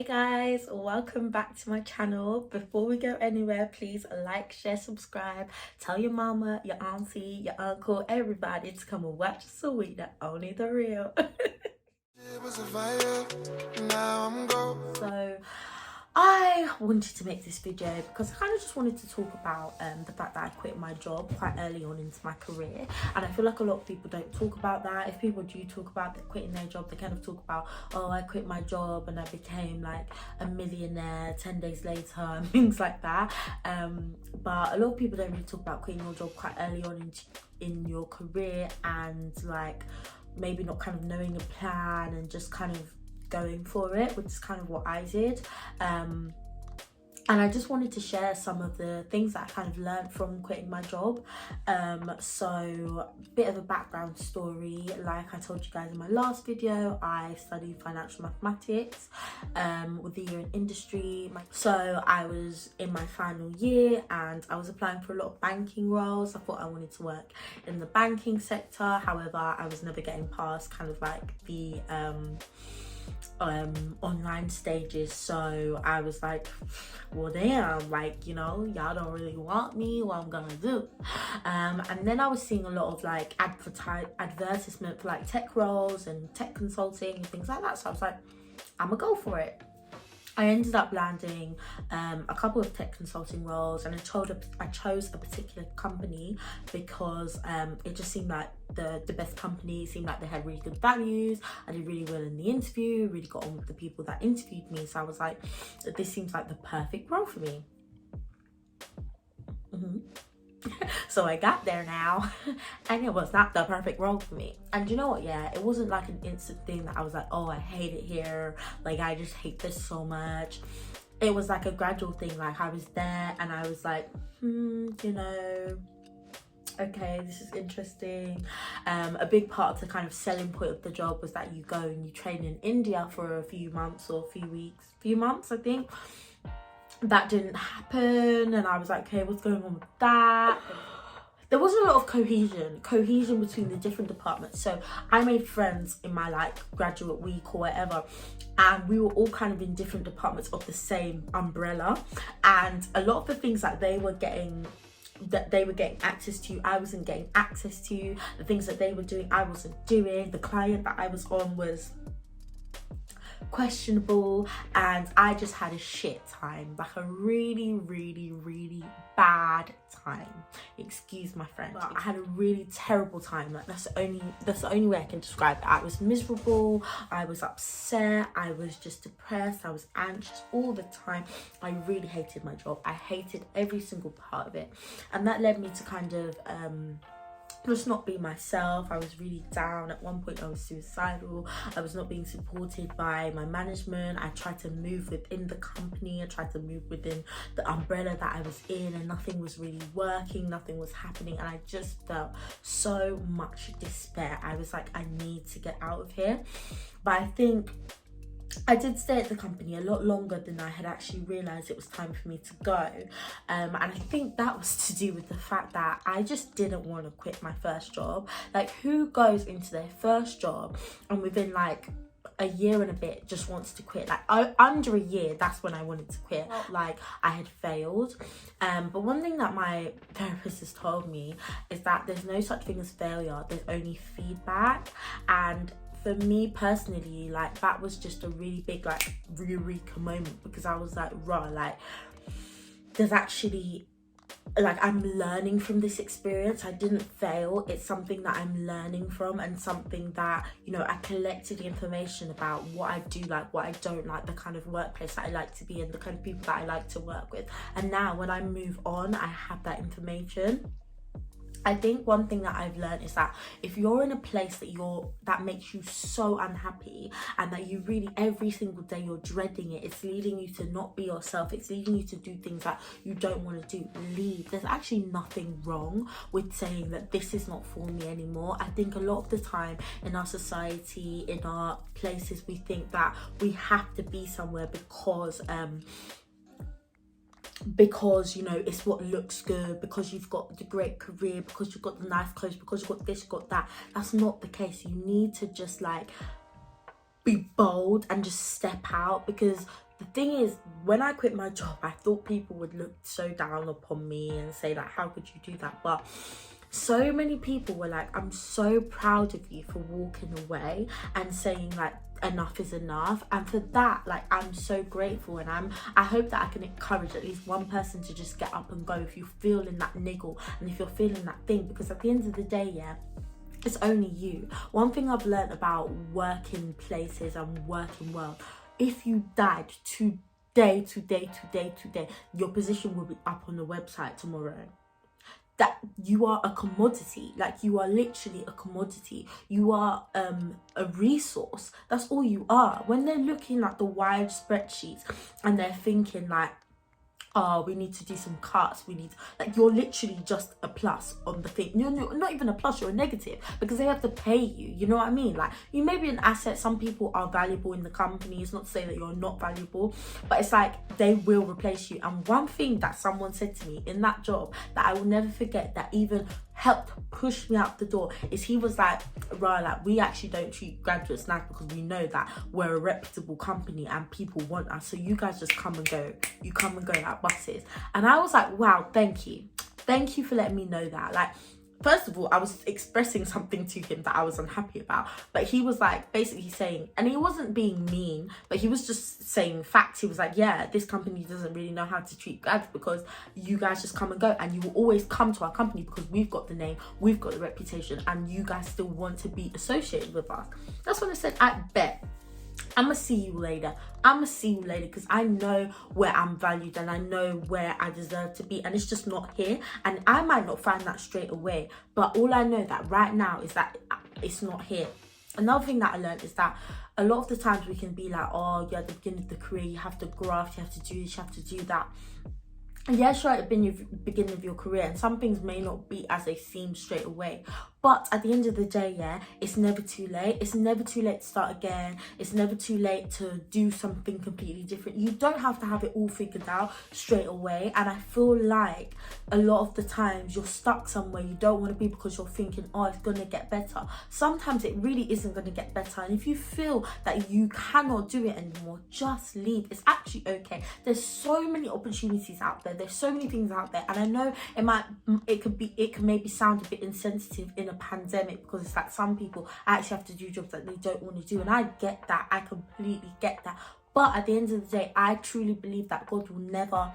Hey guys, welcome back to my channel. Before we go anywhere, please like, share, subscribe, tell your mama, your auntie, your uncle, everybody to come and watch Sweet, only the real. So I wanted to make this video because I kind of just wanted to talk about the fact that I quit my job quite early on into my career, and I feel like a lot of people don't talk about that. If people do talk about quitting their job, they kind of talk about, oh, I quit my job and I became like a millionaire 10 days later and things like that, but a lot of people don't really talk about quitting your job quite early on in your career, and like maybe not kind of knowing a plan and just kind of going for it, which is kind of what I did. And I just wanted to share some of the things that I kind of learned from quitting my job. So a bit of a background story. Like I told you guys in my last video, I studied financial mathematics with a year in industry. So I was in my final year and I was applying for a lot of banking roles. I thought I wanted to work in the banking sector. However, I was never getting past kind of like the online stages, so I was like, well damn, like, you know, y'all don't really want me, what I'm gonna do. And then I was seeing a lot of like advertisement for like tech roles and tech consulting and things like that, so I was like, I'm gonna go for it. I ended up landing a couple of tech consulting roles, and I chose a particular company because it just seemed like the best company. It seemed like they had really good values. I did really well in the interview, really got on with the people that interviewed me, so I was like, this seems like the perfect role for me. So I got there now and it was not the perfect role for me. And you know what, yeah, it wasn't like an instant thing that I was like, oh, I hate it here, like I just hate this so much. It was like a gradual thing. Like I was there and I was like, you know, okay, this is interesting. A big part of the kind of selling point of the job was that you go and you train in India for a few months or few months I think. That didn't happen, and I was like, okay, what's going on with that? There wasn't a lot of cohesion between the different departments. So I made friends in my like graduate week or whatever, and we were all kind of in different departments of the same umbrella, and a lot of the things that they were getting access to, I wasn't getting access to. The things that they were doing, I wasn't doing. The client that I was on was questionable, and I just had a shit time, like a really bad time. Excuse my French, but I had a really terrible time. Like that's the only way I can describe it. I was miserable, I was upset, I was just depressed, I was anxious all the time. I really hated my job. I hated every single part of it, and that led me to kind of just not be myself. I was really down. At one point I was suicidal. I was not being supported by my management. I tried to move within the company, I tried to move within the umbrella that I was in, and nothing was really working, nothing was happening, and I just felt so much despair. I was like, I need to get out of here. But I think I did stay at the company a lot longer than I had actually realised it was time for me to go. And I think that was to do with the fact that I just didn't want to quit my first job. Like, who goes into their first job and within like a year and a bit just wants to quit? Like under a year, that's when I wanted to quit. Like I had failed. But one thing that my therapist has told me is that there's no such thing as failure, there's only feedback. And for me personally, like that was just a really big like eureka moment, because I was like, raw, like there's actually, like, I'm learning from this experience. I didn't fail. It's something that I'm learning from, and something that, you know, I collected the information about what I do like, what I don't like, the kind of workplace that I like to be in, the kind of people that I like to work with. And now when I move on, I have that information. I think one thing that I've learned is that if you're in a place that makes you so unhappy, and that you really every single day you're dreading it, it's leading you to not be yourself, it's leading you to do things that you don't want to do, leave. There's actually nothing wrong with saying that this is not for me anymore. I think a lot of the time in our society, in our places, we think that we have to be somewhere because you know it's what looks good, because you've got the great career, because you've got the nice clothes, because you've got this, you've got that. That's not the case. You need to just like be bold and just step out, because the thing is, when I quit my job, I thought people would look so down upon me and say like, how could you do that? But so many people were like, I'm so proud of you for walking away and saying like, enough is enough. And for that, like, I'm so grateful, and I hope that I can encourage at least one person to just get up and go if you're feeling that niggle and if you're feeling that thing, because at the end of the day, yeah, it's only you. One thing I've learned about working places and working well, if you died today, your position will be up on the website tomorrow. That you are a commodity. Like, you are literally a commodity. You are a resource. That's all you are. When they're looking at the wide spreadsheets and they're thinking like, oh, we need to do some cuts, we need, like, you're literally just a plus on the thing. You're not even a plus, you're a negative, because they have to pay you, you know what I mean? Like, you may be an asset, some people are valuable in the company, it's not to say that you're not valuable, but it's like, they will replace you. And one thing that someone said to me in that job that I will never forget, that even helped push me out the door, is he was like, right, like, we actually don't treat graduates nice because we know that we're a reputable company and people want us, so you guys just come and go, you come and go like buses. And I was like, wow, thank you for letting me know that. Like, first of all, I was expressing something to him that I was unhappy about, but he was like basically saying, and he wasn't being mean, but he was just saying facts. He was like, yeah, this company doesn't really know how to treat grads because you guys just come and go, and you will always come to our company because we've got the name, we've got the reputation, and you guys still want to be associated with us. That's when I said, I bet. I'ma see you later, because I know where I'm valued and I know where I deserve to be, and it's just not here. And I might not find that straight away, but all I know that right now is that it's not here. Another thing that I learned is that a lot of the times we can be like, oh, you're at the beginning of the career, you have to graft, you have to do this, you have to do that. And yeah, sure, at the beginning of your career, and some things may not be as they seem straight away, but at the end of the day, yeah, it's never too late. It's never too late to start again. It's never too late to do something completely different. You don't have to have it all figured out straight away. And I feel like a lot of the times you're stuck somewhere you don't want to be because you're thinking, oh, it's going to get better. Sometimes it really isn't going to get better. And if you feel that you cannot do it anymore, just leave. It's actually okay. There's so many opportunities out there. There's so many things out there. And I know it can maybe sound a bit insensitive in a pandemic, because it's like some people actually have to do jobs that they don't want to do, and I get that, I completely get that. But at the end of the day, I truly believe that God will never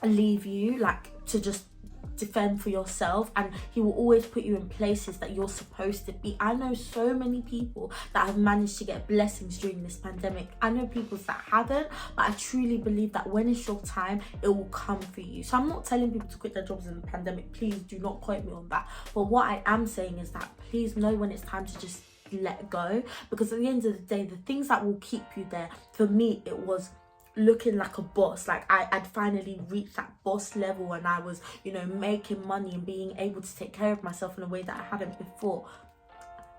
leave you like to just defend for yourself, and he will always put you in places that you're supposed to be. I know so many people that have managed to get blessings during this pandemic. I know people that haven't, but I truly believe that when it's your time, it will come for you. So I'm not telling people to quit their jobs in the pandemic, please do not quote me on that, but what I am saying is that please know when it's time to just let go, because at the end of the day, the things that will keep you there, for me, it was looking like a boss. Like, I'd finally reached that boss level, and I was, you know, making money and being able to take care of myself in a way that I hadn't before.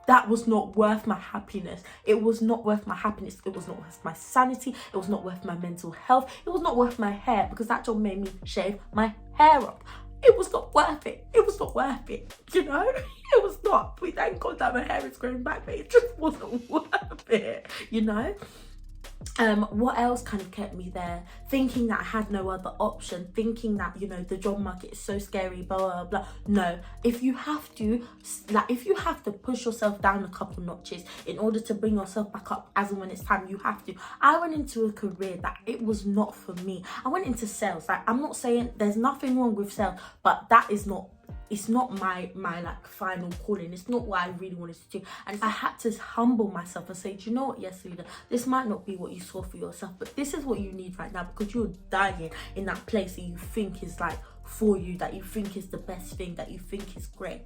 That was not worth my happiness. It was not worth my happiness. It was not worth my sanity. It was not worth my mental health. It was not worth my hair, because that job made me shave my hair up. It was not worth it. It was not worth it, you know? It was not. We thank God that my hair is growing back, but it just wasn't worth it, you know? What else kind of kept me there? Thinking that I had no other option, thinking that, you know, the job market is so scary, blah, blah, blah. No, if you have to push yourself down a couple notches in order to bring yourself back up as and when it's time, you have to. I went into a career that it was not for me. I went into sales. Like, I'm not saying there's nothing wrong with sales, but that is not, it's not my like final calling. It's not what I really wanted to do. And I had to humble myself and say, do you know what, yes, leader, this might not be what you saw for yourself, but this is what you need right now, because you're dying in that place that you think is like for you, that you think is the best thing, that you think is great.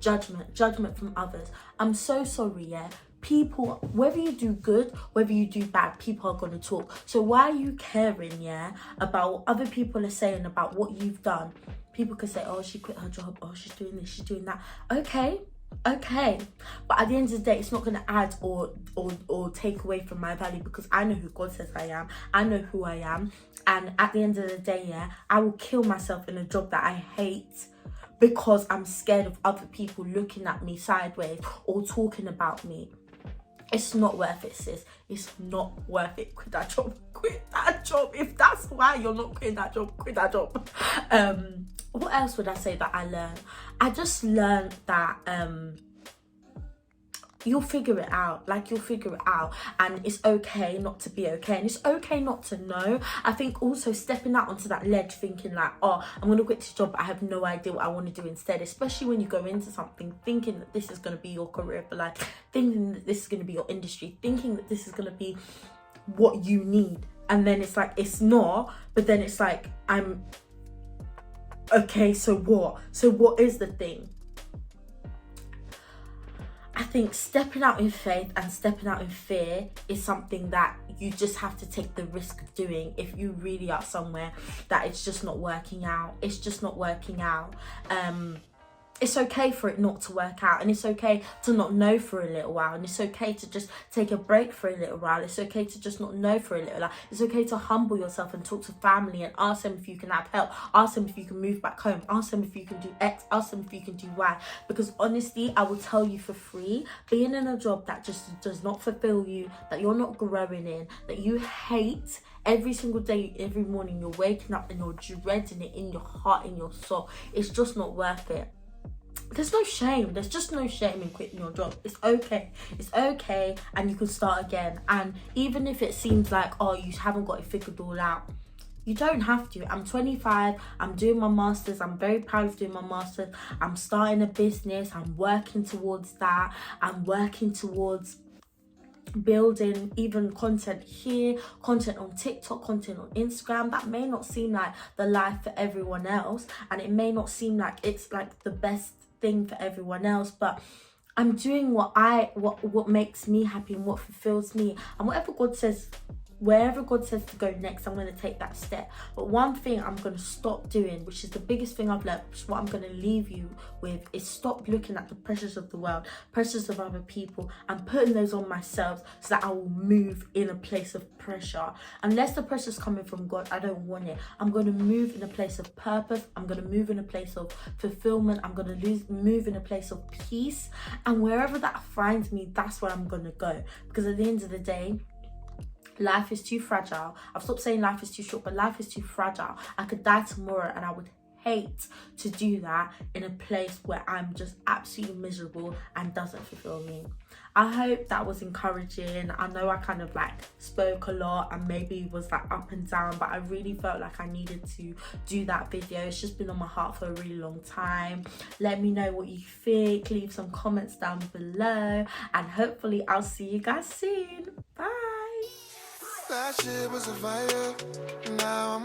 Judgment from others. I'm so sorry, yeah. People, whether you do good, whether you do bad, people are going to talk. So why are you caring, yeah, about what other people are saying about what you've done? People could say, oh, she quit her job, oh, she's doing this, she's doing that. Okay, but at the end of the day, it's not going to add or take away from my value, because I know who God says I am. I know who I am, and at the end of the day, yeah, I will kill myself in a job that I hate because I'm scared of other people looking at me sideways or talking about me. It's not worth it, sis. It's not worth it. Quit that job. Quit that job. If that's why you're not quitting that job, quit that job. What else would I say that I learned? I just learned that you'll figure it out. Like, you'll figure it out, and it's okay not to be okay, and it's okay not to know. I think also stepping out onto that ledge thinking like, oh, I'm gonna quit this job, I have no idea what I want to do instead, especially when you go into something thinking that this is going to be your career for life, thinking that this is going to be your industry, thinking that this is going to be what you need, and then it's like it's not. But then it's like, I'm okay, so what is the thing? I think stepping out in faith and stepping out in fear is something that you just have to take the risk of doing if you really are somewhere that it's just not working out. It's just not working out. It's okay for it not to work out, and it's okay to not know for a little while, and it's okay to just take a break for a little while. It's okay to just not know for a little while. It's okay to humble yourself and talk to family and ask them if you can have help, ask them if you can move back home, ask them if you can do X, ask them if you can do Y. Because honestly, I will tell you for free, being in a job that just does not fulfill you, that you're not growing in, that you hate, every single day, every morning you're waking up and you're dreading it in your heart, in your soul, it's just not worth it. There's no shame. There's just no shame in quitting your job. It's okay. It's okay, and you can start again. And even if it seems like, oh, you haven't got it figured all out, you don't have to. I'm 25. I'm doing my masters. I'm very proud of doing my masters. I'm starting a business. I'm working towards that. I'm working towards building even content here, content on TikTok, content on Instagram. That may not seem like the life for everyone else, and it may not seem like it's like the best thing for everyone else, but I'm doing what makes me happy and what fulfills me, and whatever God says, wherever God says to go next, I'm going to take that step. But one thing I'm going to stop doing, which is the biggest thing I've learned, which is what I'm going to leave you with, is stop looking at the pressures of the world, pressures of other people, and putting those on myself so that I will move in a place of pressure. Unless the pressure's coming from God, I don't want it. I'm going to move in a place of purpose. I'm going to move in a place of fulfillment. I'm going to move in a place of peace. And wherever that finds me, that's where I'm going to go. Because at the end of the day, life is too fragile. I've stopped saying life is too short, but life is too fragile. I could die tomorrow, and I would hate to do that in a place where I'm just absolutely miserable and doesn't fulfill me. I hope that was encouraging. I know I kind of like spoke a lot and maybe was like up and down, but I really felt like I needed to do that video. It's just been on my heart for a really long time. Let me know what you think. Leave some comments down below, and hopefully I'll see you guys soon. Bye. That shit was a fire. Now I'm